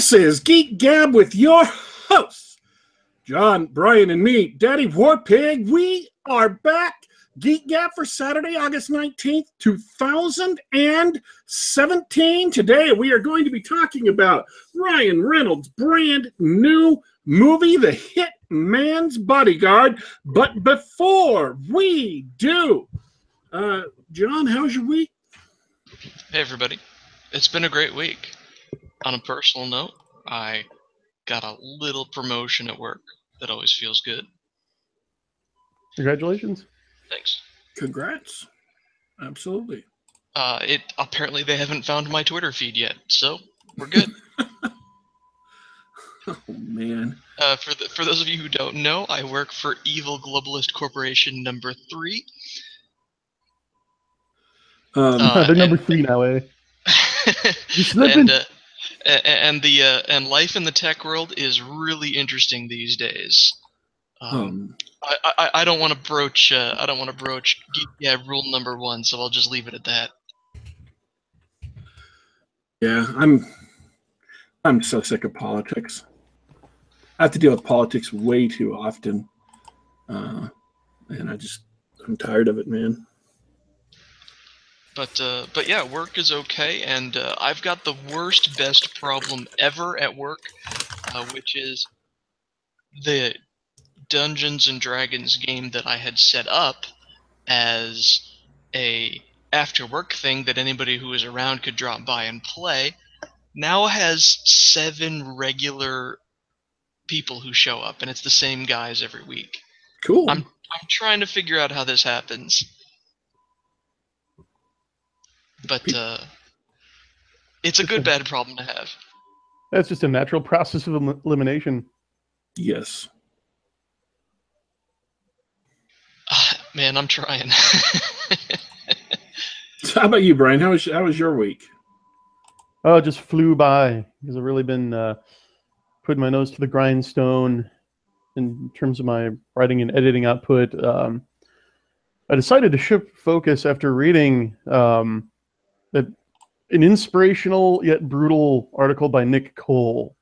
This is Geek Gab with your hosts, John, Brian, and me, Daddy Warpig. We are back. Geek Gab for Saturday, August 19th, 2017. Today we are going to be talking about Ryan Reynolds' brand new movie, The Hitman's Bodyguard. But before we do, John, how's your week? Hey everybody, it's been a great week. On a personal note, I got a little promotion at work. That always feels good. Congratulations. Thanks. Congrats. Absolutely. Apparently they haven't found my Twitter feed yet, so we're good. Oh man. For those of you who don't know, I work for Evil Globalist Corporation number 3. They're number 3 now, eh? You're slipping. And life in the tech world is really interesting these days. I don't want to broach Geek Gab rule number 1, so I'll just leave it at that. Yeah, I'm so sick of politics. I have to deal with politics way too often, and I'm tired of it, man. But yeah, work is okay, and I've got the worst best problem ever at work, which is the Dungeons and Dragons game that I had set up as a after work thing that anybody who was around could drop by and play. Now has 7 regular people who show up, and it's the same guys every week. Cool. I'm trying to figure out how this happens. But it's a good bad problem to have. That's just a natural process of elimination. Yes. Man, I'm trying. So how about you, Brian? How was your week? Oh, it just flew by because I've really been putting my nose to the grindstone in terms of my writing and editing output. I decided to shift focus after reading an inspirational yet brutal article by Nick Cole.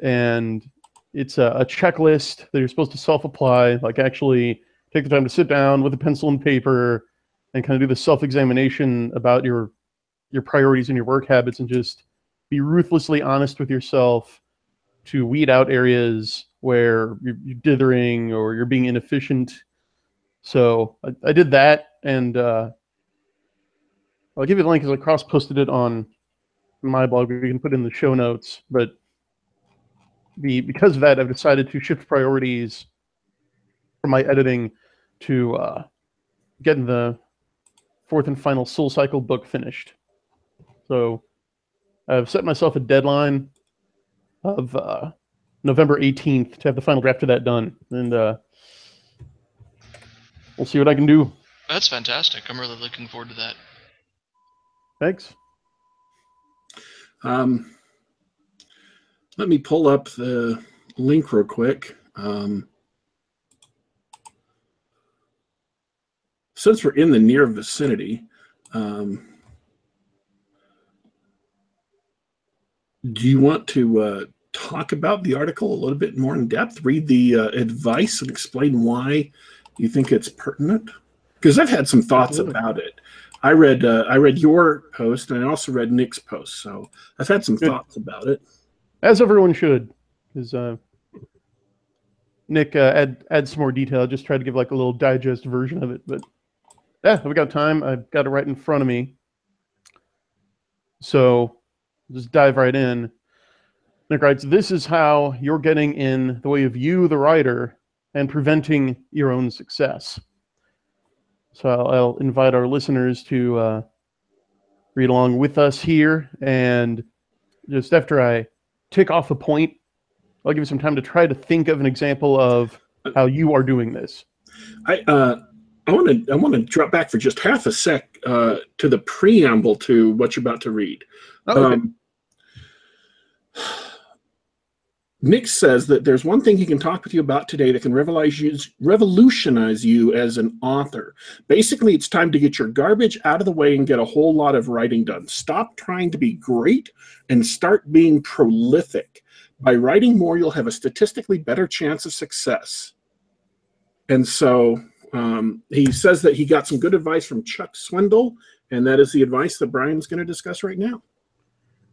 And it's a checklist that you're supposed to self-apply, like actually take the time to sit down with a pencil and paper and kind of do the self-examination about your priorities and your work habits, and just be ruthlessly honest with yourself to weed out areas where you're dithering or you're being inefficient. So I did that, and I'll give you the link because I cross-posted it on my blog. We can put in the show notes. But because of that, I've decided to shift priorities for my editing to getting the 4th and final Soul Cycle book finished. So I've set myself a deadline of November 18th to have the final draft of that done. And we'll see what I can do. That's fantastic. I'm really looking forward to that. Thanks. Let me pull up the link real quick. Since we're in the near vicinity, do you want to talk about the article a little bit more in depth? Read the advice and explain why you think it's pertinent? Because I've had some thoughts about it. I read your post, and I also read Nick's post, so I've had some thoughts about it. As everyone should, because Nick adds some more detail. I just tried to give like a little digest version of it, but yeah, we got time. I've got it right in front of me, so just dive right in. Nick writes, "This is how you're getting in the way of you, the writer, and preventing your own success." So I'll invite our listeners to read along with us here, and just after I tick off a point, I'll give you some time to try to think of an example of how you are doing this. I want to drop back for just half a sec to the preamble to what you're about to read. Oh, okay. Nick says that there's one thing he can talk with you about today that can revolutionize you as an author. Basically, it's time to get your garbage out of the way and get a whole lot of writing done. Stop trying to be great and start being prolific. By writing more, you'll have a statistically better chance of success. And so he says that he got some good advice from Chuck Swindoll, and that is the advice that Brian's going to discuss right now.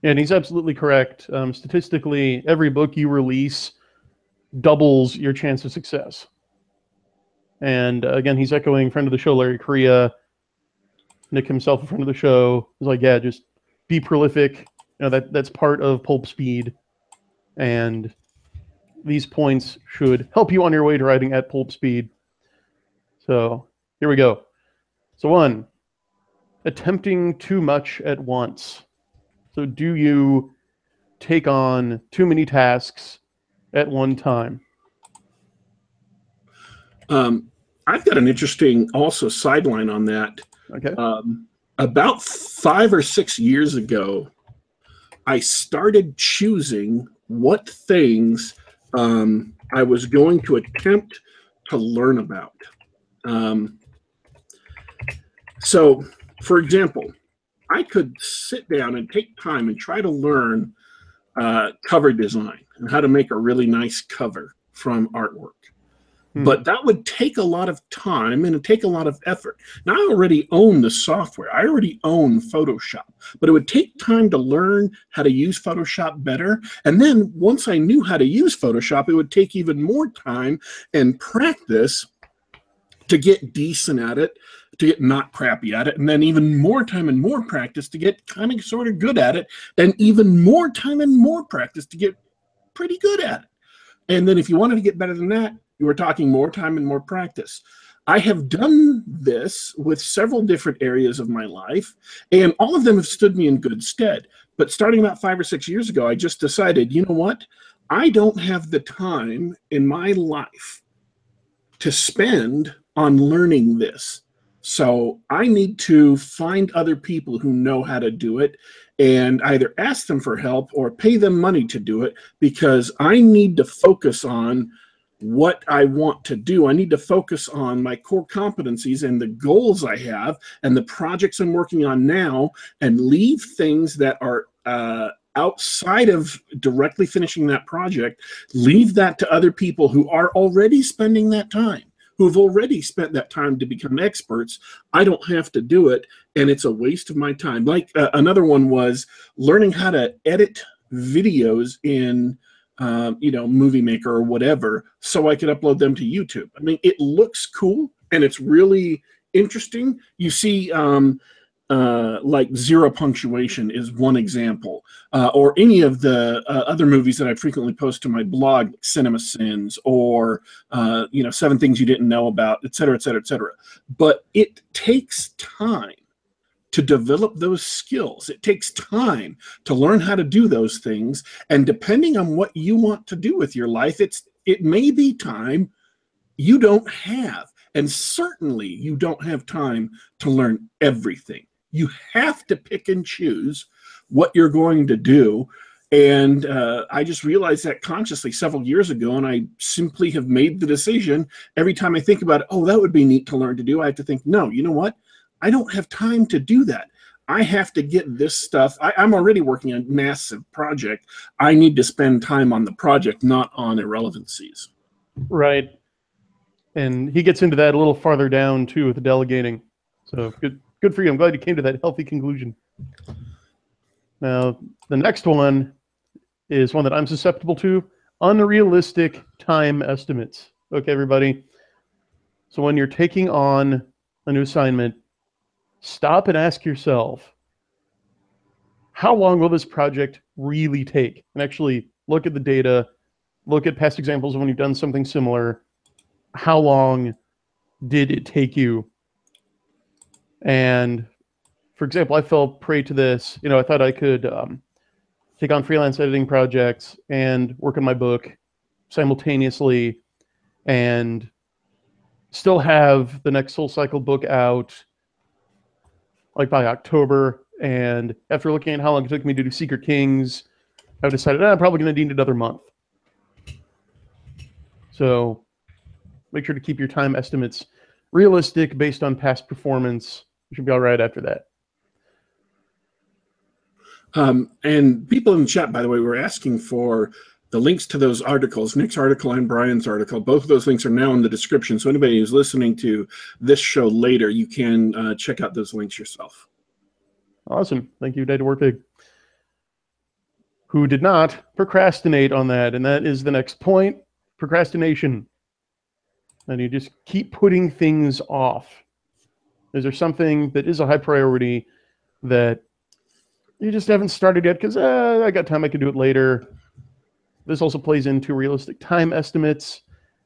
And he's absolutely correct. Statistically, every book you release doubles your chance of success. And again, he's echoing friend of the show, Larry Correa. Nick himself, a friend of the show, is like, yeah, just be prolific. You know, that's part of pulp speed. And these points should help you on your way to writing at pulp speed. So here we go. So 1, attempting too much at once. So do you take on too many tasks at one time? I've got an interesting also sideline on that. Okay. About 5 or 6 years ago, I started choosing what things I was going to attempt to learn about. So, for example, I could sit down and take time and try to learn cover design and how to make a really nice cover from artwork. But that would take a lot of time and it'd take a lot of effort. Now, I already own the software. I already own Photoshop. But it would take time to learn how to use Photoshop better. And then once I knew how to use Photoshop, it would take even more time and practice to get decent at it, to get not crappy at it, and then even more time and more practice to get kind of sort of good at it, and even more time and more practice to get pretty good at it. And then if you wanted to get better than that, you were talking more time and more practice. I have done this with several different areas of my life, and all of them have stood me in good stead. But starting about 5 or 6 years ago, I just decided, you know what? I don't have the time in my life to spend on learning this. So I need to find other people who know how to do it and either ask them for help or pay them money to do it, because I need to focus on what I want to do. I need to focus on my core competencies and the goals I have and the projects I'm working on now, and leave things that are outside of directly finishing that project, leave that to other people who are already spending that time, who've already spent that time to become experts. I don't have to do it, and it's a waste of my time. Like another one was learning how to edit videos in Movie Maker or whatever, so I could upload them to YouTube. I mean, it looks cool and it's really interesting. You see, like Zero Punctuation is one example, or any of the other movies that I frequently post to my blog, like Cinema Sins, or 7 Things You Didn't Know About, et cetera, et cetera, et cetera. But it takes time to develop those skills. It takes time to learn how to do those things. And depending on what you want to do with your life, it may be time you don't have. And certainly you don't have time to learn everything. You have to pick and choose what you're going to do. And I just realized that consciously several years ago, and I simply have made the decision every time I think about it, oh, that would be neat to learn to do. I have to think, no, you know what? I don't have time to do that. I have to get this stuff. I'm already working on a massive project. I need to spend time on the project, not on irrelevancies. Right. And he gets into that a little farther down, too, with the delegating. So good for you. I'm glad you came to that healthy conclusion. Now, the next one is one that I'm susceptible to: unrealistic time estimates. Okay, everybody. So when you're taking on a new assignment, stop and ask yourself, how long will this project really take? And actually look at the data, look at past examples of when you've done something similar. How long did it take you? And for example, I fell prey to this. I thought I could take on freelance editing projects and work on my book simultaneously and still have the next Soul Cycle book out like by October. And after looking at how long it took me to do Secret Kings, I decided I'm probably going to need another month. So make sure to keep your time estimates realistic based on past performance. You should be all right after that. And people in the chat, by the way, were asking for the links to those articles, Nick's article and Brian's article. Both of those links are now in the description. So anybody who's listening to this show later, you can check out those links yourself. Awesome. Thank you, Data Warpig, who did not procrastinate on that. And that is the next point, procrastination. And you just keep putting things off. Is there something that is a high priority that you just haven't started yet because I got time, I can do it later? This also plays into realistic time estimates.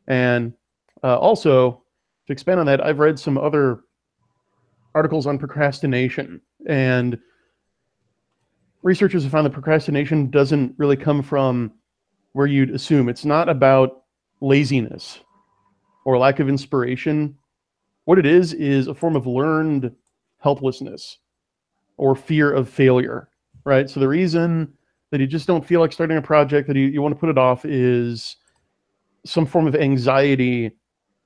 And also, to expand on that, I've read some other articles on procrastination. And researchers have found that procrastination doesn't really come from where you'd assume. It's not about laziness or lack of inspiration. What it is a form of learned helplessness or fear of failure, right? So the reason that you just don't feel like starting a project, that you want to put it off, is some form of anxiety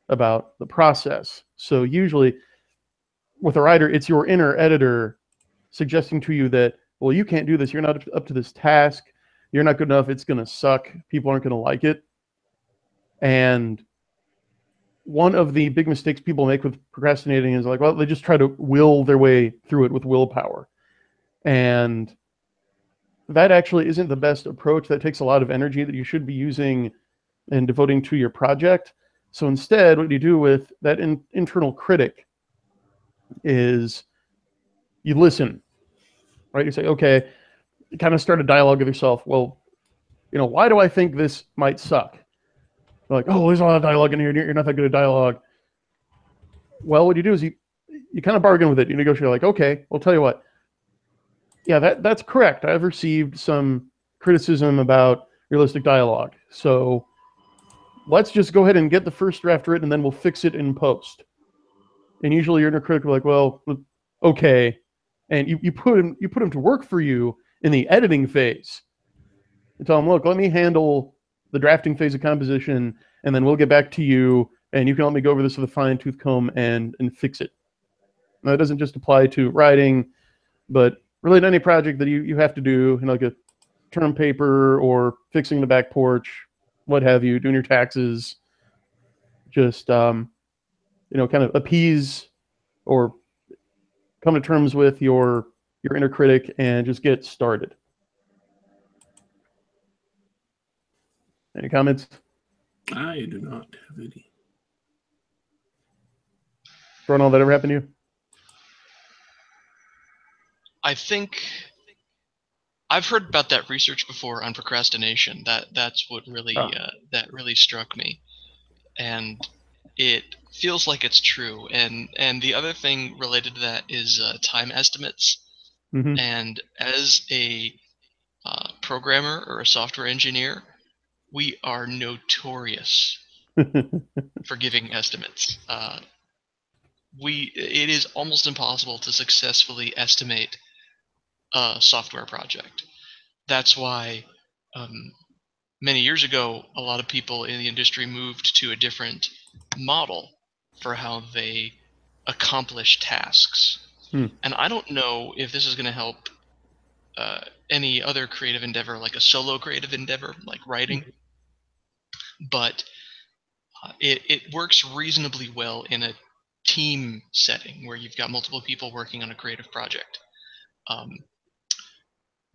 about the process. So usually with a writer, it's your inner editor suggesting to you that, well, you can't do this. You're not up to this task. You're not good enough. It's going to suck. People aren't going to like it. And one of the big mistakes people make with procrastinating is like, well, they just try to will their way through it with willpower. And that actually isn't the best approach. That takes a lot of energy that you should be using and devoting to your project. So instead, what you do with that internal critic is you listen, right? You say, okay, you kind of start a dialogue with yourself. Well, why do I think this might suck? Like, oh, there's a lot of dialogue in here. You're not that good at dialogue. Well, what you do is you kind of bargain with it. You negotiate, like, okay, I'll tell you what. Yeah, that's correct. I've received some criticism about realistic dialogue. So let's just go ahead and get the first draft written, and then we'll fix it in post. And usually your inner critic will be like, well, okay. And you put him to work for you in the editing phase. You tell him, look, let me handle the drafting phase of composition, and then we'll get back to you, and you can help me go over this with a fine-tooth comb and fix it. Now, that doesn't just apply to writing, but really to any project that you have to do, like a term paper or fixing the back porch, what have you, doing your taxes. Just kind of appease or come to terms with your inner critic and just get started. Any comments? I do not have any. Ronald, that ever happened to you? I think I've heard about that research before on procrastination. That's what really that really struck me, and it feels like it's true. And the other thing related to that is time estimates. Mm-hmm. And as a programmer or a software engineer, we are notorious for giving estimates. It is almost impossible to successfully estimate a software project. That's why many years ago, a lot of people in the industry moved to a different model for how they accomplish tasks. And I don't know if this is going to help any other creative endeavor, like a solo creative endeavor, like writing. But it works reasonably well in a team setting where you've got multiple people working on a creative project.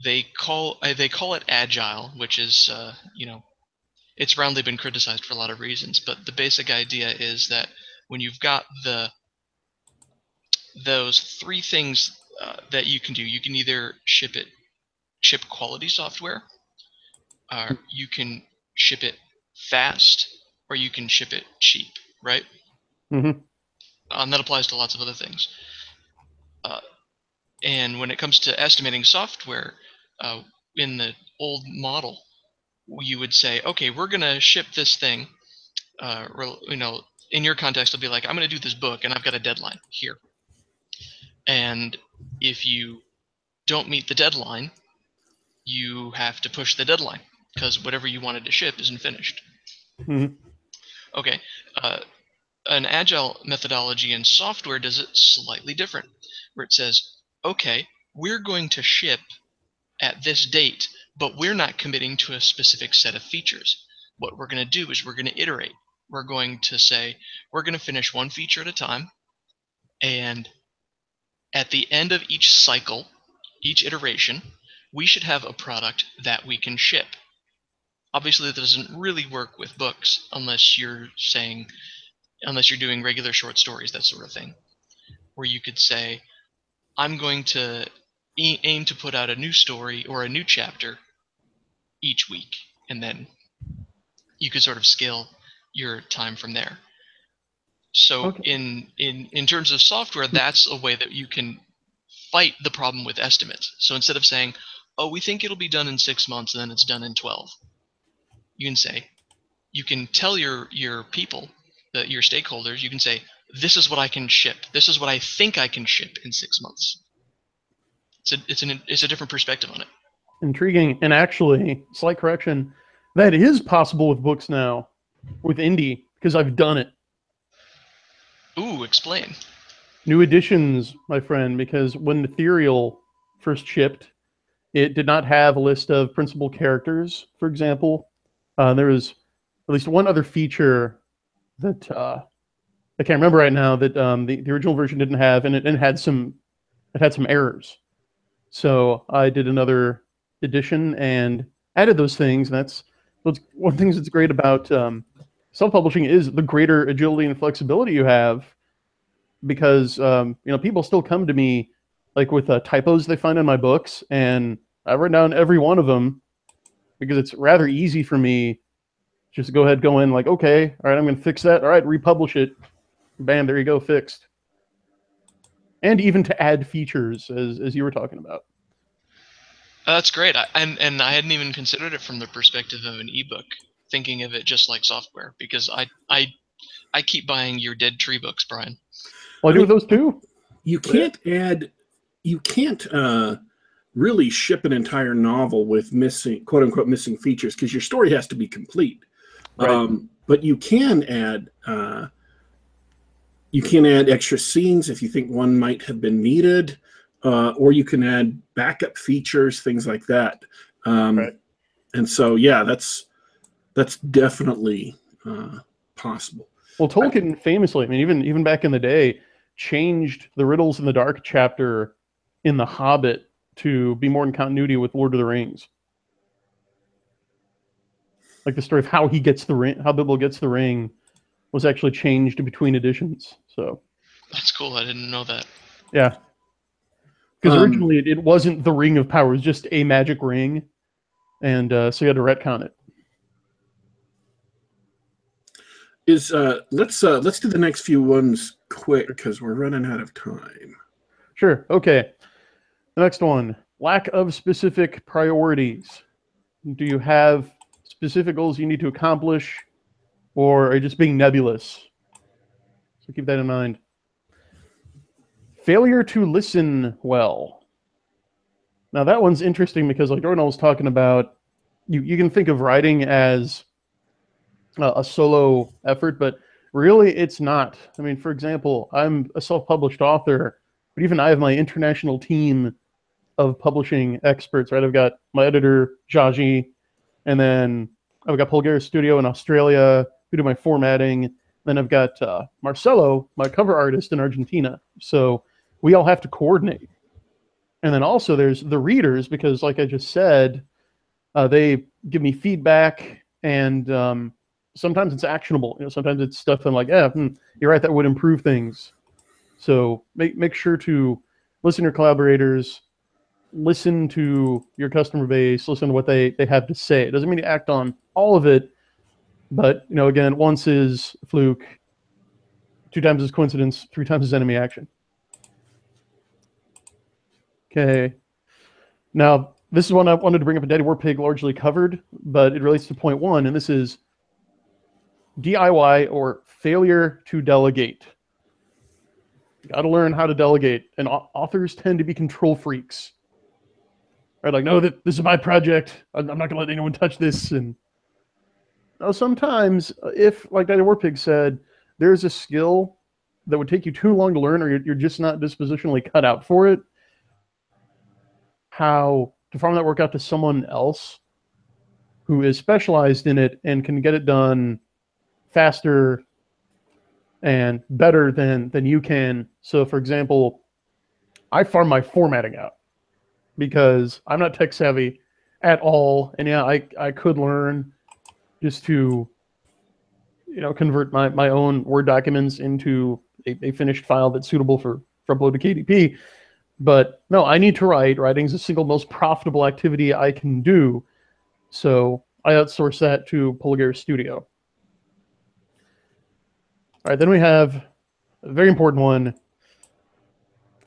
They call it agile, which is it's roundly been criticized for a lot of reasons. But the basic idea is that when you've got those three things that you can do, you can either ship quality software, you can ship it fast, or you can ship it cheap, right? Mm-hmm. And that applies to lots of other things. And when it comes to estimating software, in the old model, you would say, okay, we're going to ship this thing. In your context, it'll be like, I'm going to do this book, and I've got a deadline here. And if you don't meet the deadline, you have to push the deadline, because whatever you wanted to ship isn't finished. Mm-hmm. Okay. An agile methodology in software does it slightly different, where it says, okay, we're going to ship at this date, but we're not committing to a specific set of features. What we're going to do is we're going to iterate. We're going to say, we're going to finish one feature at a time, and at the end of each cycle, each iteration, we should have a product that we can ship. Obviously, that doesn't really work with books unless you're doing regular short stories, that sort of thing, where you could say, I'm going to aim to put out a new story or a new chapter each week, and then you could sort of scale your time from there. So Okay. in terms of software, that's a way that you can fight the problem with estimates. So instead of saying, oh, we think it'll be done in 6 months and then it's done in 12, you can say, you can tell your people, your stakeholders, you can say, this is what I can ship. This is what I think I can ship in 6 months. It's a different perspective on it. Intriguing. And actually, slight correction, that is possible with books now, with indie, because I've done it. Ooh, explain. New editions, my friend, because when Ethereal first shipped, it did not have a list of principal characters, for example. There was at least one other feature that I can't remember right now that the original version didn't have, and it had some errors. So I did another edition and added those things. And that's one of the things that's great about self-publishing is the greater agility and flexibility you have, because people still come to me like with typos they find in my books, and I write down every one of them because it's rather easy for me just to go in like, okay, all right, I'm going to fix that. All right, republish it. Bam, there you go, fixed. And even to add features, as you were talking about. That's great. I hadn't even considered it from the perspective of an ebook, thinking of it just like software, because I keep buying your Dead Tree books, Brian. Well, I do with those too. You can't really ship an entire novel with missing, quote unquote, missing features, because your story has to be complete. Right. But you can add extra scenes if you think one might have been needed, or you can add backup features, things like that. Right. And so, yeah, that's definitely possible. Well, Tolkien famously, I mean, even back in the day, changed the Riddles in the Dark chapter in The Hobbit to be more in continuity with Lord of the Rings. Like the story of how he gets the ring, how Bilbo gets the ring, was actually changed between editions. So that's cool. I didn't know that. Yeah, because originally it wasn't the Ring of Power; it was just a magic ring, and so you had to retcon it. Let's do the next few ones quick because we're running out of time. Sure. Okay. The next one: lack of specific priorities. Do you have specific goals you need to accomplish, or are you just being nebulous? So keep that in mind. Failure to listen well. Now that one's interesting because, like Jordan was talking about, you can think of writing as a solo effort, but really it's not. I mean, for example, I'm a self-published author, but even I have my international team of publishing experts, right? I've got my editor, Jaji, and then I've got Polgaris Studio in Australia who do my formatting. Then I've got Marcelo, my cover artist in Argentina. So we all have to coordinate. And then also there's the readers, because like I just said, they give me feedback, and sometimes it's actionable. Sometimes it's stuff I'm like, you're right, that would improve things. So make sure to listen to your collaborators, listen to your customer base, listen to what they have to say. It doesn't mean to act on all of it, but again, once is fluke, 2 times is coincidence, 3 times is enemy action. Okay. Now, this is one I wanted to bring up, a Daddy Warpig largely covered, but it relates to point 1, and this is DIY or failure to delegate. You got to learn how to delegate, and authors tend to be control freaks. Right? Like, no, this is my project. I'm not going to let anyone touch this. And sometimes if, like Daddy Warpig said, there's a skill that would take you too long to learn, or you're just not dispositionally cut out for it, how to farm that work out to someone else who is specialized in it and can get it done faster and better than you can. So, for example, I farm my formatting out because I'm not tech savvy at all, and yeah, I could learn just to, convert my own Word documents into a finished file that's suitable for upload to KDP. But no, I need to write. Writing is the single most profitable activity I can do. So I outsource that to Polygar Studio. All right, then we have a very important one.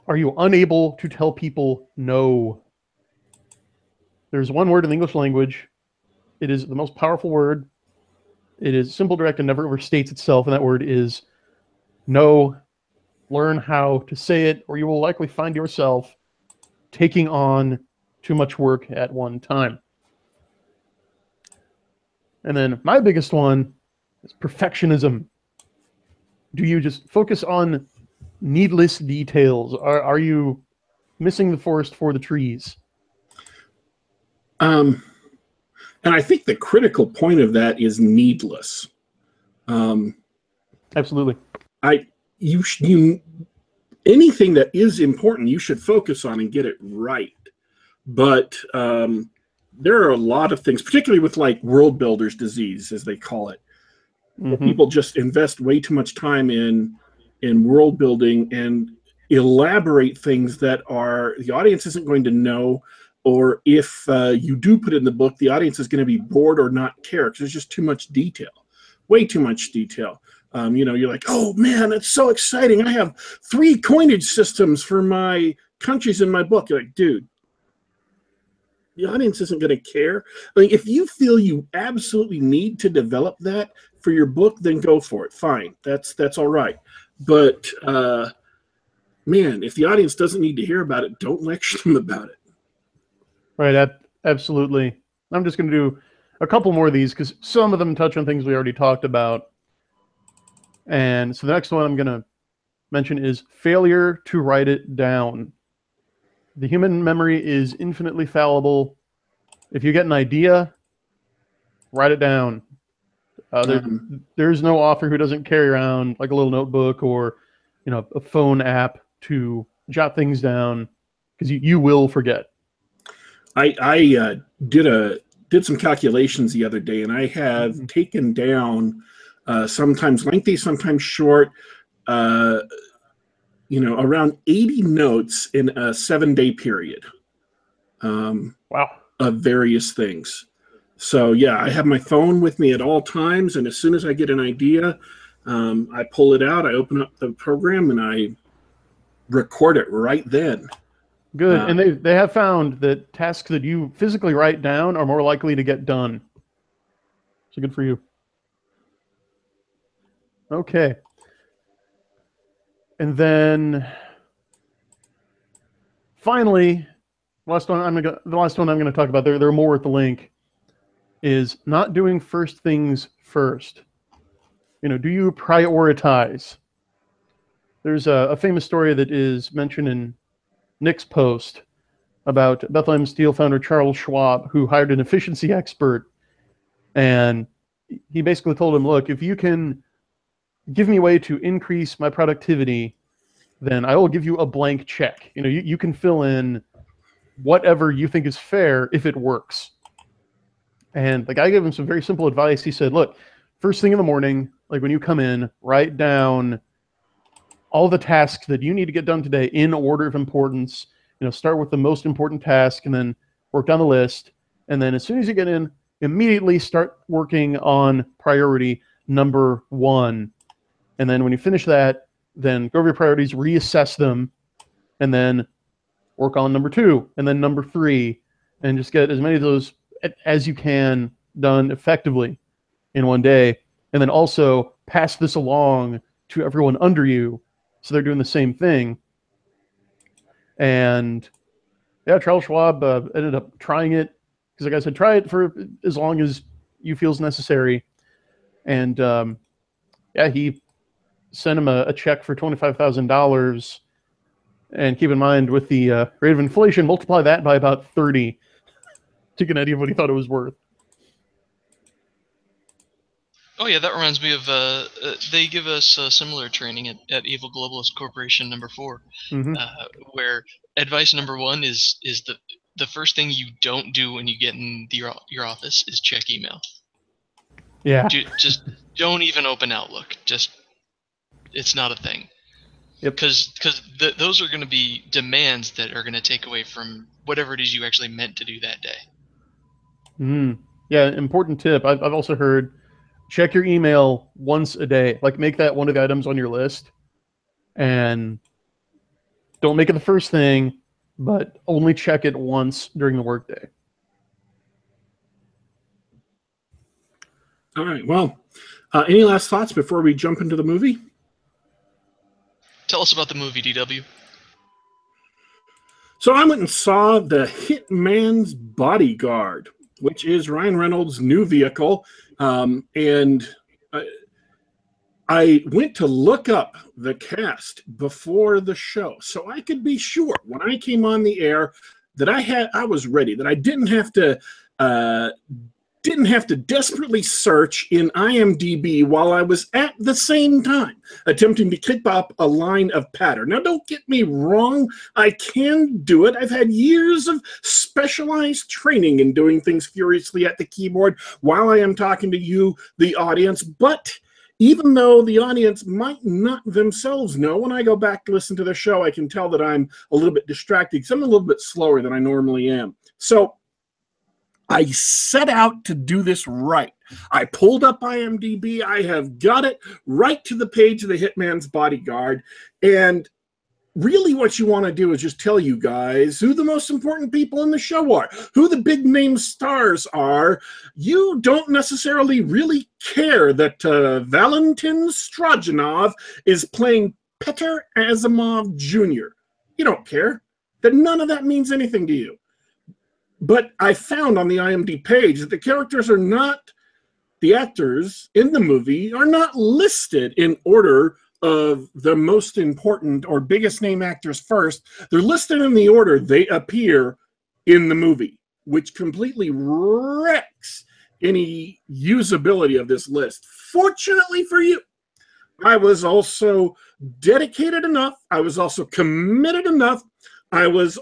Are you unable to tell people no? There's one word in the English language. It is the most powerful word. It is simple, direct, and never overstates itself, and that word is no. Learn how to say it, or you will likely find yourself taking on too much work at one time. And then my biggest one is perfectionism. Do you just focus on needless details? Are you missing the forest for the trees? And I think the critical point of that is needless. Absolutely. Anything that is important, you should focus on and get it right. But there are a lot of things, particularly with like Worldbuilders Disease, as they call it. People just invest way too much time in world building and elaborate things that the audience isn't going to know, or if you do put it in the book, the audience is going to be bored or not care because there's just too much detail, way too much detail. You're like, oh man, that's so exciting. I have 3 coinage systems for my countries in my book. You're like, dude, the audience isn't going to care. Like, if you feel you absolutely need to develop that for your book, then go for it. Fine. That's all right. But man, if the audience doesn't need to hear about it, don't lecture them about it. Right. Absolutely. I'm just going to do a couple more of these because some of them touch on things we already talked about. And so the next one I'm going to mention is failure to write it down. The human memory is infinitely fallible. If you get an idea, write it down. There's no author who doesn't carry around like a little notebook or a phone app to jot things down because you will forget. I did some calculations the other day, and I have taken down sometimes lengthy, sometimes short, around 80 notes in a 7-day period. Wow. Of various things. So yeah, I have my phone with me at all times, and as soon as I get an idea, I pull it out, I open up the program, and I record it right then. Good. And they have found that tasks that you physically write down are more likely to get done. So good for you. Okay. And then finally, the last one I'm going to talk about, there are more at the link, is not doing first things first. Do you prioritize? There's a famous story that is mentioned in Nick's post about Bethlehem Steel founder Charles Schwab, who hired an efficiency expert. And he basically told him, look, if you can give me a way to increase my productivity, then I will give you a blank check. You can fill in whatever you think is fair if it works. And the guy gave him some very simple advice. He said, look, first thing in the morning, like when you come in, write down all the tasks that you need to get done today in order of importance. Start with the most important task and then work down the list. And then as soon as you get in, immediately start working on priority number 1. And then when you finish that, then go over your priorities, reassess them, and then work on number 2 and then number 3, and just get as many of those as you can done effectively in one day. And then also pass this along to everyone under you so they're doing the same thing. And yeah, Charles Schwab ended up trying it because, like I said, try it for as long as you feel is necessary. And yeah, he sent him a check for $25,000. And keep in mind, with the rate of inflation, multiply that by about 30 to get an idea of what he thought it was worth. Oh yeah, that reminds me of they give us similar training at Evil Globalist Corporation number 4, where advice number 1 is the first thing you don't do when you get in your office is check email. Yeah. Just don't even open Outlook. It's not a thing. Yep. Because those are going to be demands that are going to take away from whatever it is you actually meant to do that day. Yeah, important tip. I've also heard, check your email once a day. Like, make that one of the items on your list. And don't make it the first thing, but only check it once during the workday. All right. Well, any last thoughts before we jump into the movie? Tell us about the movie, DW. So I went and saw the Hitman's Bodyguard, which is Ryan Reynolds' new vehicle. And I went to look up the cast before the show so I could be sure when I came on the air that I was ready, that I didn't have to desperately search in IMDb while I was at the same time attempting to keep up a line of pattern. Now, don't get me wrong. I can do it. I've had years of specialized training in doing things furiously at the keyboard while I am talking to you, the audience. But even though the audience might not themselves know, when I go back to listen to the show, I can tell that I'm a little bit distracted because I'm a little bit slower than I normally am. So I set out to do this right. I pulled up IMDb. I have got it right to the page of the Hitman's Bodyguard. And really what you want to do is just tell you guys who the most important people in the show are, who the big name stars are. You don't necessarily really care that Valentin Strajanov is playing Petr Asimov Jr. You don't care. That none of that means anything to you. But I found on the IMDb page that the characters are not, the actors in the movie are not listed in order of the most important or biggest name actors first. They're listed in the order they appear in the movie, which completely wrecks any usability of this list. Fortunately for you, I was also dedicated enough. I was also committed enough. I was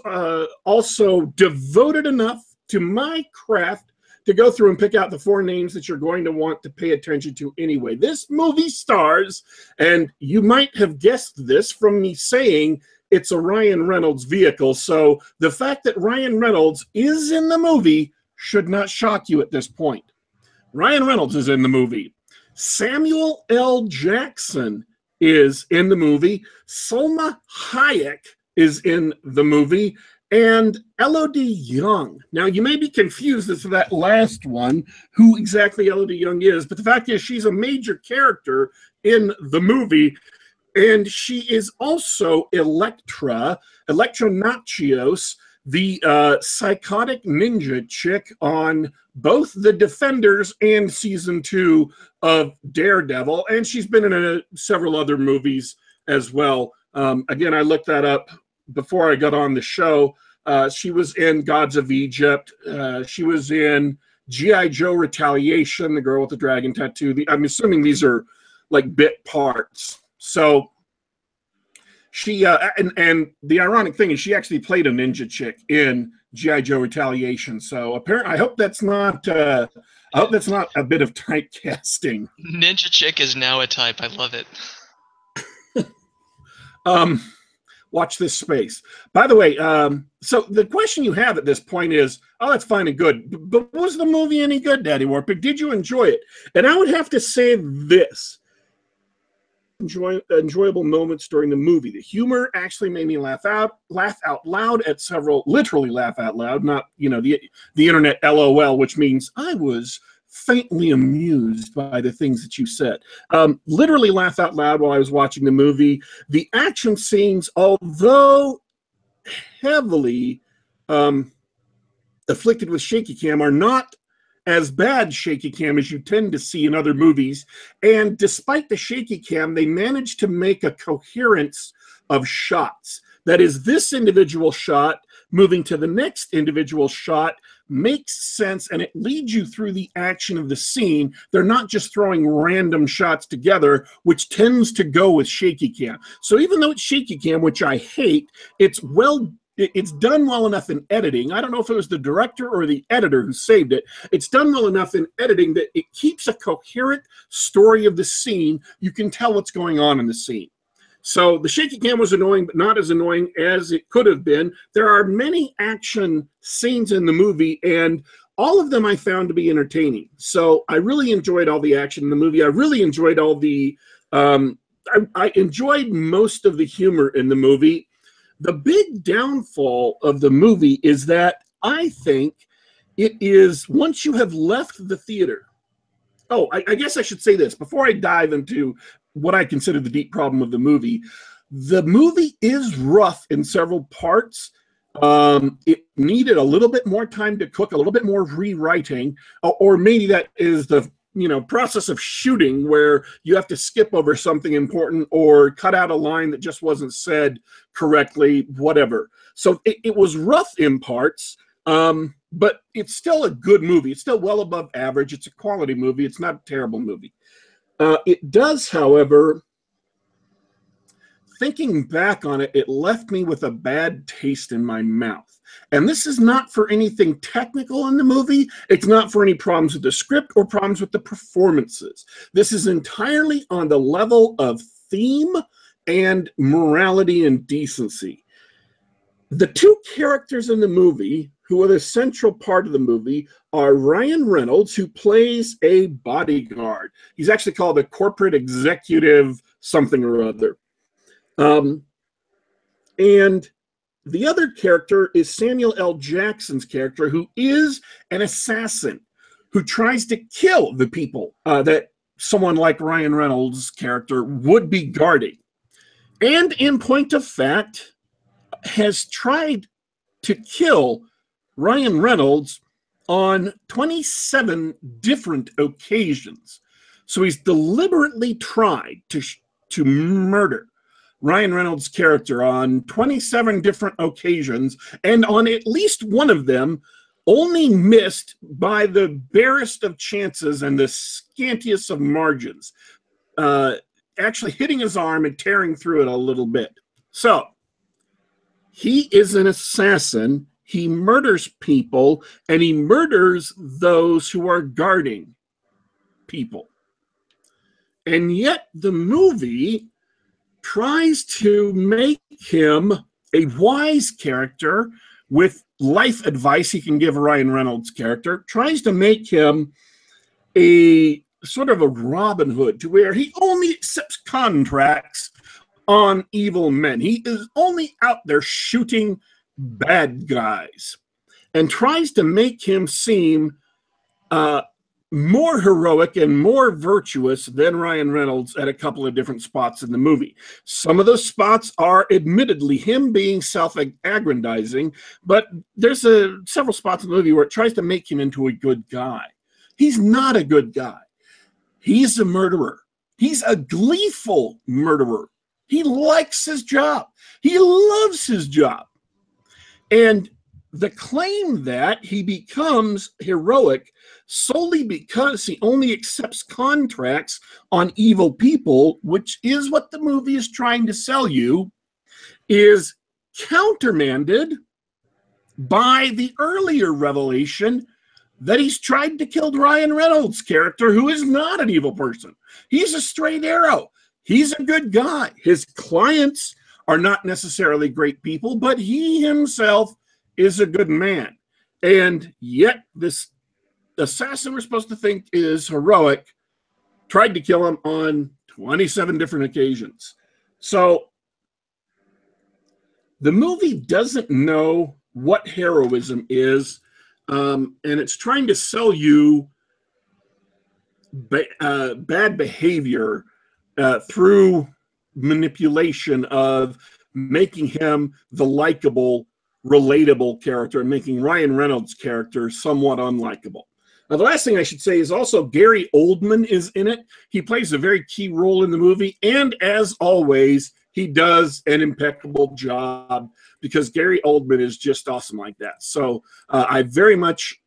also devoted enough to my craft to go through and pick out the 4 names that you're going to want to pay attention to anyway. This movie stars, and you might have guessed this from me saying it's a Ryan Reynolds vehicle, so the fact that Ryan Reynolds is in the movie should not shock you at this point. Ryan Reynolds is in the movie. Samuel L. Jackson is in the movie. Salma Hayek is in the movie, and Elodie Young. Now, you may be confused as to that last one, who exactly Elodie Young is, but the fact is she's a major character in the movie, and she is also Electra Nachios, the psychotic ninja chick on both The Defenders and season 2 of Daredevil, and she's been in several other movies as well. Again, I looked that up before I got on the show. She was in Gods of Egypt. She was in G.I. Joe Retaliation, the girl with the dragon tattoo. I'm assuming these are like bit parts. So she, and the ironic thing is she actually played a ninja chick in G.I. Joe Retaliation. So apparently, I hope that's not a bit of typecasting. Ninja chick is now a type. I love it. Watch this space. By the way, so the question you have at this point is, oh, that's fine and good, but was the movie any good, Daddy Warpig? Did you enjoy it? And I would have to say this. Enjoyable moments during the movie. The humor actually made me laugh out loud at several, literally laugh out loud, not, the internet LOL, which means I was faintly amused by the things that you said. Literally laugh out loud while I was watching the movie. The action scenes, although heavily afflicted with shaky cam, are not as bad shaky cam as you tend to see in other movies. And despite the shaky cam, they managed to make a coherence of shots. That is, this individual shot moving to the next individual shot makes sense, and it leads you through the action of the scene. They're not just throwing random shots together, which tends to go with shaky cam. So even though it's shaky cam, which I hate, it's done well enough in editing. I don't know if it was the director or the editor who saved it. It's done well enough in editing that it keeps a coherent story of the scene. You can tell what's going on in the scene. So the shaky cam was annoying, but not as annoying as it could have been. There are many action scenes in the movie, and all of them I found to be entertaining. So I really enjoyed all the action in the movie. I really enjoyed all the, I enjoyed most of the humor in the movie. The big downfall of the movie is that I think it is, once you have left the theater. Oh, I guess I should say this before I dive into what I consider the deep problem of the movie. The movie is rough in several parts. It needed a little bit more time to cook, a little bit more rewriting, or maybe that is the process of shooting where you have to skip over something important or cut out a line that just wasn't said correctly, whatever. So it was rough in parts, but it's still a good movie. It's still well above average. It's a quality movie. It's not a terrible movie. It does, however, thinking back on it, it left me with a bad taste in my mouth. And this is not for anything technical in the movie. It's not for any problems with the script or problems with the performances. This is entirely on the level of theme and morality and decency. The two characters in the movie who are the central part of the movie are Ryan Reynolds, who plays a bodyguard. He's actually called a corporate executive something or other. And the other character is Samuel L. Jackson's character, who is an assassin who tries to kill the people that someone like Ryan Reynolds' character would be guarding. And in point of fact, has tried to kill Ryan Reynolds on 27 different occasions. So he's deliberately tried to murder Ryan Reynolds' character on 27 different occasions, and on at least one of them only missed by the barest of chances and the scantiest of margins, actually hitting his arm and tearing through it a little bit. So he is an assassin. He murders people, and he murders those who are guarding people. And yet the movie tries to make him a wise character with life advice he can give Ryan Reynolds' character, tries to make him a sort of a Robin Hood, to where he only accepts contracts on evil men. He is only out there shooting bad guys, and tries to make him seem more heroic and more virtuous than Ryan Reynolds at a couple of different spots in the movie. Some of those spots are admittedly him being self-aggrandizing, but there's several spots in the movie where it tries to make him into a good guy. He's not a good guy. He's a murderer. He's a gleeful murderer. He likes his job. He loves his job. And the claim that he becomes heroic solely because he only accepts contracts on evil people, which is what the movie is trying to sell you, is countermanded by the earlier revelation that he's tried to kill Ryan Reynolds' character, who is not an evil person. He's a straight arrow. He's a good guy. His clients are not necessarily great people, but he himself is a good man. And yet this assassin we're supposed to think is heroic tried to kill him on 27 different occasions. So the movie doesn't know what heroism is, and it's trying to sell you bad behavior through manipulation of making him the likable, relatable character and making Ryan Reynolds' character somewhat unlikable. The last thing I should say is also Gary Oldman is in it. He plays a very key role in the movie, and as always, he does an impeccable job because Gary Oldman is just awesome like that. So I very much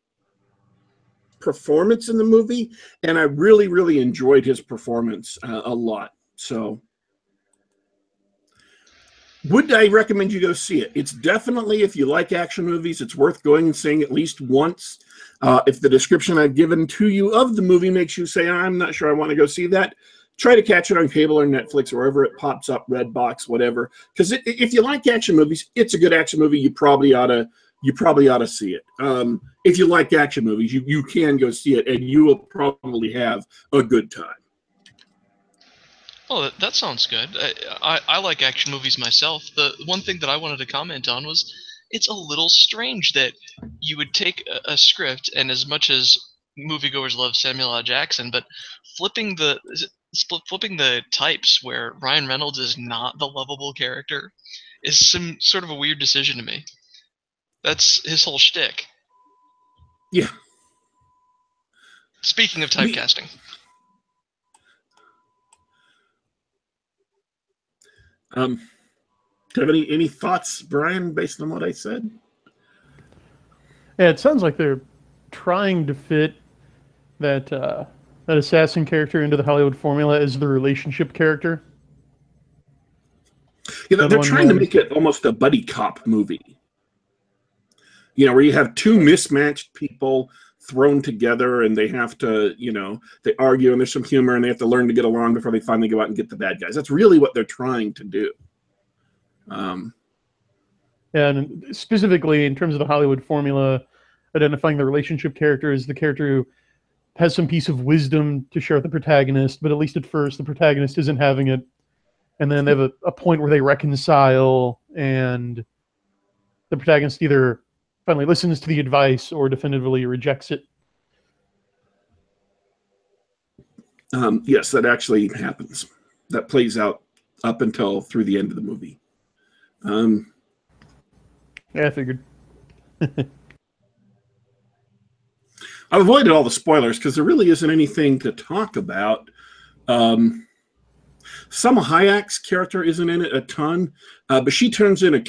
performance in the movie, and I really, really enjoyed his performance a lot. So would I recommend you go see it? It's definitely, if you like action movies, it's worth going and seeing at least once. If the description I've given to you of the movie makes you say, I'm not sure I want to go see that, try to catch it on cable or Netflix or wherever it pops up, Redbox, whatever. Because if you like action movies, it's a good action movie. You probably ought to see it. If you like action movies, you can go see it, and you will probably have a good time. Oh, that sounds good. I like action movies myself. The one thing that I wanted to comment on was it's a little strange that you would take a script, and as much as moviegoers love Samuel L. Jackson, but flipping the types where Ryan Reynolds is not the lovable character is some sort of a weird decision to me. That's his whole shtick. Yeah. Speaking of typecasting. Do you have any thoughts, Brian, based on what I said? Yeah, it sounds like they're trying to fit that assassin character into the Hollywood formula as the relationship character. Yeah, they're trying to make it almost a buddy cop movie. You know, where you have two mismatched people thrown together and they have to, they argue and there's some humor and they have to learn to get along before they finally go out and get the bad guys. That's really what they're trying to do. And specifically in terms of the Hollywood formula, identifying the relationship character as the character who has some piece of wisdom to share with the protagonist, but at least at first the protagonist isn't having it. And then they have a point where they reconcile and the protagonist either finally listens to the advice or definitively rejects it. Yes, that actually happens. That plays out up until through the end of the movie. Yeah, I figured. I've avoided all the spoilers because there really isn't anything to talk about. Salma Hayek's character isn't in it a ton, but she turns in a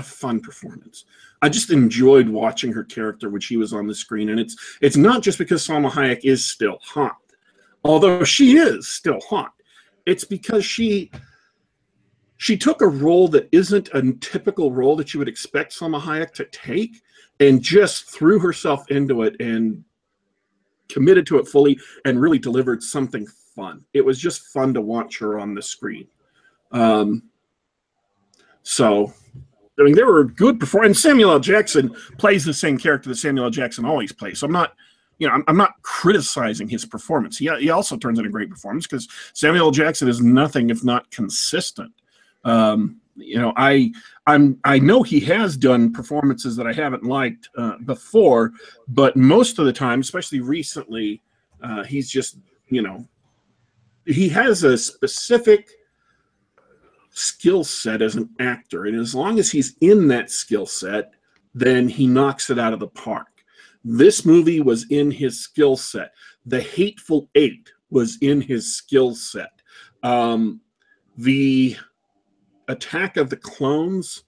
fun performance. I just enjoyed watching her character when she was on the screen, and it's not just because Salma Hayek is still hot, although she is still hot. It's because she took a role that isn't a typical role that you would expect Salma Hayek to take, and just threw herself into it and committed to it fully and really delivered something fun. It was just fun to watch her on the screen. So, I mean, there were good performances. Samuel L. Jackson plays the same character that Samuel L. Jackson always plays. So I'm not criticizing his performance. He also turns in a great performance because Samuel L. Jackson is nothing if not consistent. I know he has done performances that I haven't liked before, but most of the time, especially recently, he's just, he has a specific skill set as an actor, and as long as he's in that skill set, then he knocks it out of the park. This movie was in his skill set. The Hateful Eight was in his skill set. The Attack of the Clones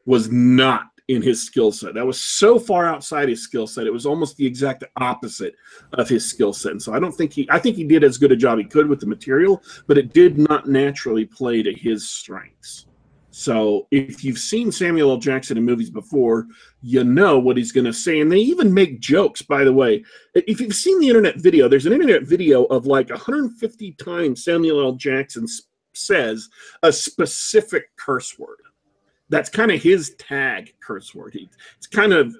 was not in his skill set. That was so far outside his skill set. It was almost the exact opposite of his skill set. And so I think he did as good a job he could with the material, but it did not naturally play to his strengths. So if you've seen Samuel L. Jackson in movies before, you know what he's going to say. And they even make jokes, by the way. If you've seen the internet video, there's an internet video of like 150 times Samuel L. Jackson says a specific curse word. That's kind of his tag curse word. It's kind of,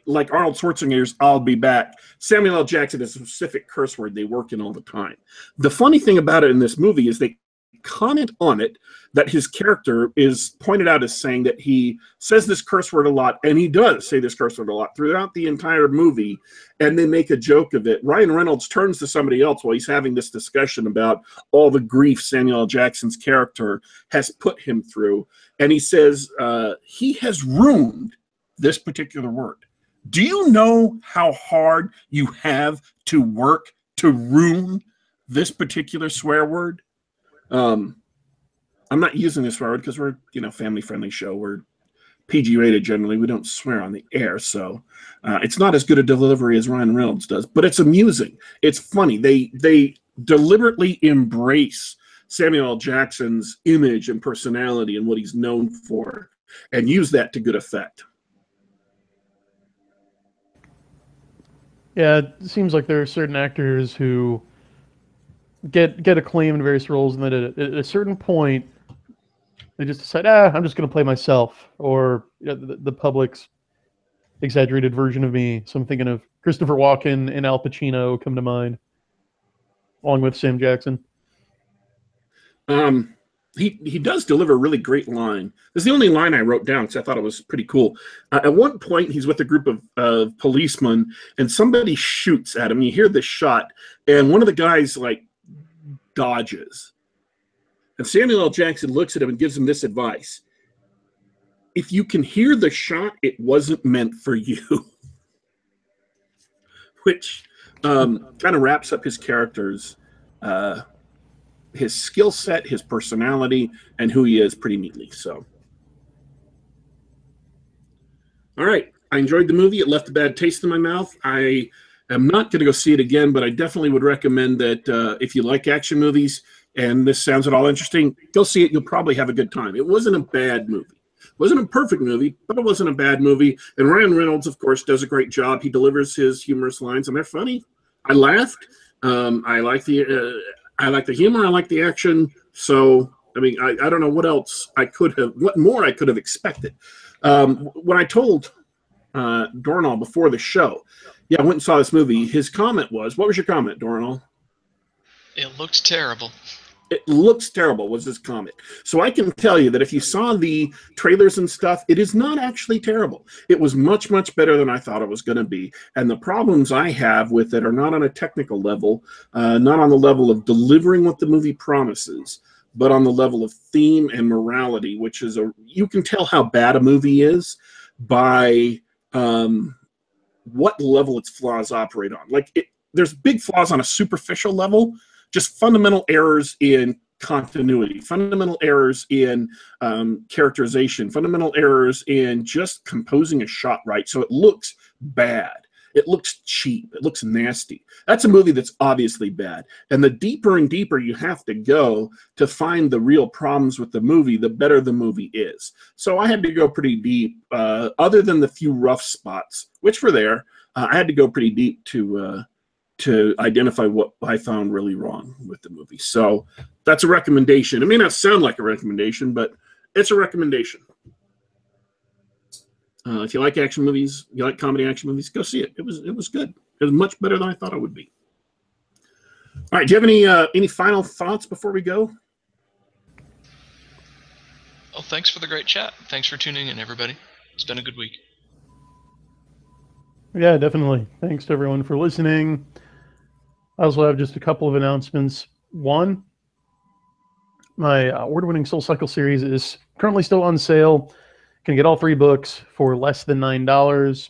like Arnold Schwarzenegger's "I'll be back." Samuel L. Jackson is a specific curse word they work in all the time. The funny thing about it in this movie is they comment on it that his character is pointed out as saying that he says this curse word a lot, and he does say this curse word a lot throughout the entire movie, and they make a joke of it. Ryan Reynolds turns to somebody else while he's having this discussion about all the grief Samuel L. Jackson's character has put him through, and he says he has ruined this particular word. Do you know how hard you have to work to ruin this particular swear word? I'm not using this swear word because we're, family-friendly show. We're PG-rated generally. We don't swear on the air, so it's not as good a delivery as Ryan Reynolds does, but it's amusing. It's funny. They deliberately embrace Samuel L. Jackson's image and personality and what he's known for and use that to good effect. Yeah, it seems like there are certain actors who get acclaim in various roles, and then at a certain point, they just decide, I'm just going to play myself, or the public's exaggerated version of me. So I'm thinking of Christopher Walken and Al Pacino come to mind, along with Sam Jackson. He does deliver a really great line. This is the only line I wrote down because I thought it was pretty cool. At one point, he's with a group of policemen, and somebody shoots at him. You hear this shot, and one of the guys, dodges. And Samuel L. Jackson looks at him and gives him this advice. If you can hear the shot, it wasn't meant for you. Which kind of wraps up his character's his skill set, his personality, and who he is pretty neatly. So, all right. I enjoyed the movie. It left a bad taste in my mouth. I am not going to go see it again, but I definitely would recommend that if you like action movies and this sounds at all interesting, go see it. You'll probably have a good time. It wasn't a bad movie. It wasn't a perfect movie, but it wasn't a bad movie. And Ryan Reynolds, of course, does a great job. He delivers his humorous lines, and they're funny. I laughed. I like the humor. I like the action. So, I don't know what more I could have expected. When I told Dornall before the show, I went and saw this movie, his comment was, what was your comment, Dornall? It looked terrible. It looks terrible was his comment. So I can tell you that if you saw the trailers and stuff, it is not actually terrible. It was much, much better than I thought it was going to be. And the problems I have with it are not on a technical level, not on the level of delivering what the movie promises, but on the level of theme and morality, which is you can tell how bad a movie is by what level its flaws operate on. There's big flaws on a superficial level, just fundamental errors in continuity, fundamental errors in characterization, fundamental errors in just composing a shot right. So it looks bad. It looks cheap. It looks nasty. That's a movie that's obviously bad. And the deeper and deeper you have to go to find the real problems with the movie, the better the movie is. So I had to go pretty deep, other than the few rough spots, which were there. I had to go pretty deep to identify what I found really wrong with the movie. So that's a recommendation. It may not sound like a recommendation, but it's a recommendation. If you like action movies, you like comedy action movies, go see it. It was good. It was much better than I thought it would be. All right. Do you have any final thoughts before we go? Well, thanks for the great chat. Thanks for tuning in, everybody. It's been a good week. Yeah, definitely. Thanks to everyone for listening. I also have just a couple of announcements. One, my award-winning Soul Cycle series is currently still on sale. You can get all 3 books for less than $9,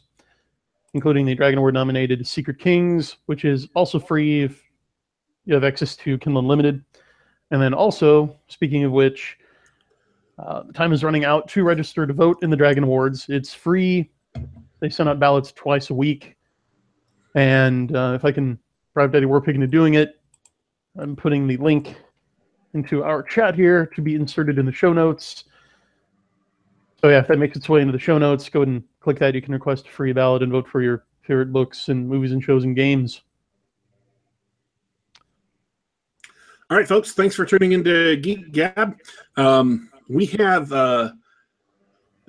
including the Dragon Award-nominated Secret Kings, which is also free if you have access to Kindle Unlimited. And then also, speaking of which, time is running out to register to vote in the Dragon Awards. It's free. They send out ballots twice a week. And if I can bribe Daddy Warpig into doing it, I'm putting the link into our chat here to be inserted in the show notes. So yeah, if that makes its way into the show notes, go ahead and click that. You can request a free ballot and vote for your favorite books and movies and shows and games. All right, folks, thanks for tuning into Geek Gab. We have the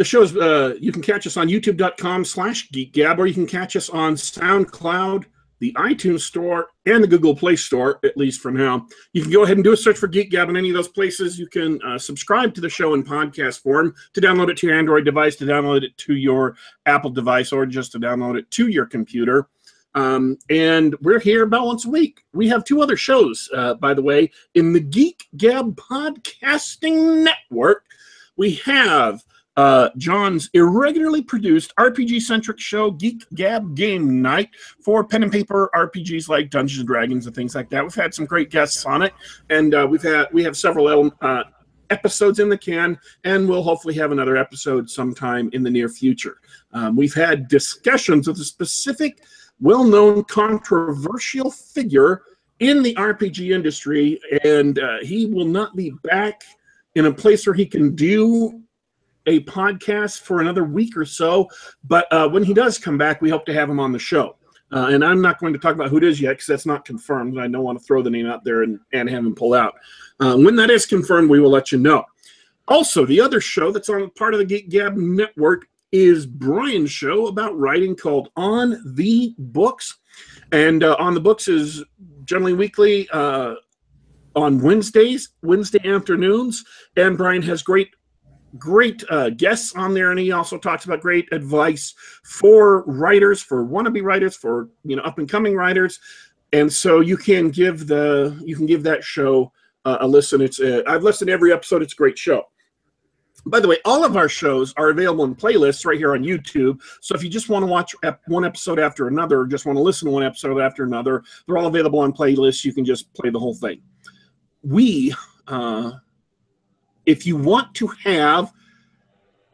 shows, you can catch us on youtube.com/geekgab, or you can catch us on SoundCloud, the iTunes Store, and the Google Play Store, at least for now. You can go ahead and do a search for Geek Gab in any of those places. You can subscribe to the show in podcast form, to download it to your Android device, to download it to your Apple device, or just to download it to your computer. And we're here about once a week. We have 2 other shows, by the way, in the Geek Gab Podcasting Network. We have John's irregularly produced RPG-centric show, Geek Gab Game Night, for pen and paper RPGs like Dungeons and Dragons and things like that. We've had some great guests on it, and we have several episodes in the can, and we'll hopefully have another episode sometime in the near future. We've had discussions with a specific, well-known, controversial figure in the RPG industry, and he will not be back in a place where he can do a podcast for another week or so, but when he does come back, we hope to have him on the show. And I'm not going to talk about who it is yet because that's not confirmed. I don't want to throw the name out there and have him pull out. When that is confirmed, we will let you know. Also, the other show that's on part of the Geek Gab network is Brian's show about writing called On the Books. And On the Books is generally weekly on Wednesday afternoons. And Brian has great guests on there, and he also talks about great advice for writers, for wannabe writers, for up and coming writers. And so you can give that show a listen. I've listened to every episode. It's a great show. By the way, all of our shows are available in playlists right here on YouTube. So if you just want to watch one episode after another, or just want to listen to one episode after another, they're all available on playlists. You can just play the whole thing. If you want to have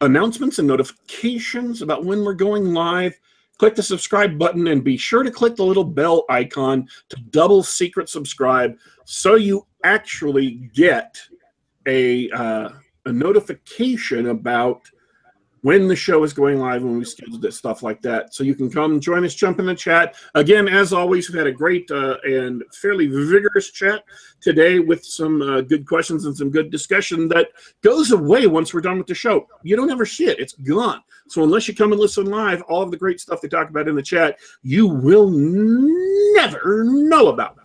announcements and notifications about when we're going live, click the subscribe button and be sure to click the little bell icon to double secret subscribe so you actually get a notification about when the show is going live, when we schedule this, stuff like that. So you can come join us, jump in the chat. Again, as always, we've had a great and fairly vigorous chat today with some good questions and some good discussion that goes away once we're done with the show. You don't ever see it. It's gone. So unless you come and listen live, all of the great stuff they talk about in the chat, you will never know about.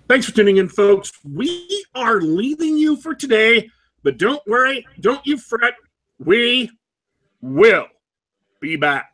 Thanks for tuning in, folks. We are leaving you for today, but don't worry. Don't you fret. We will be back.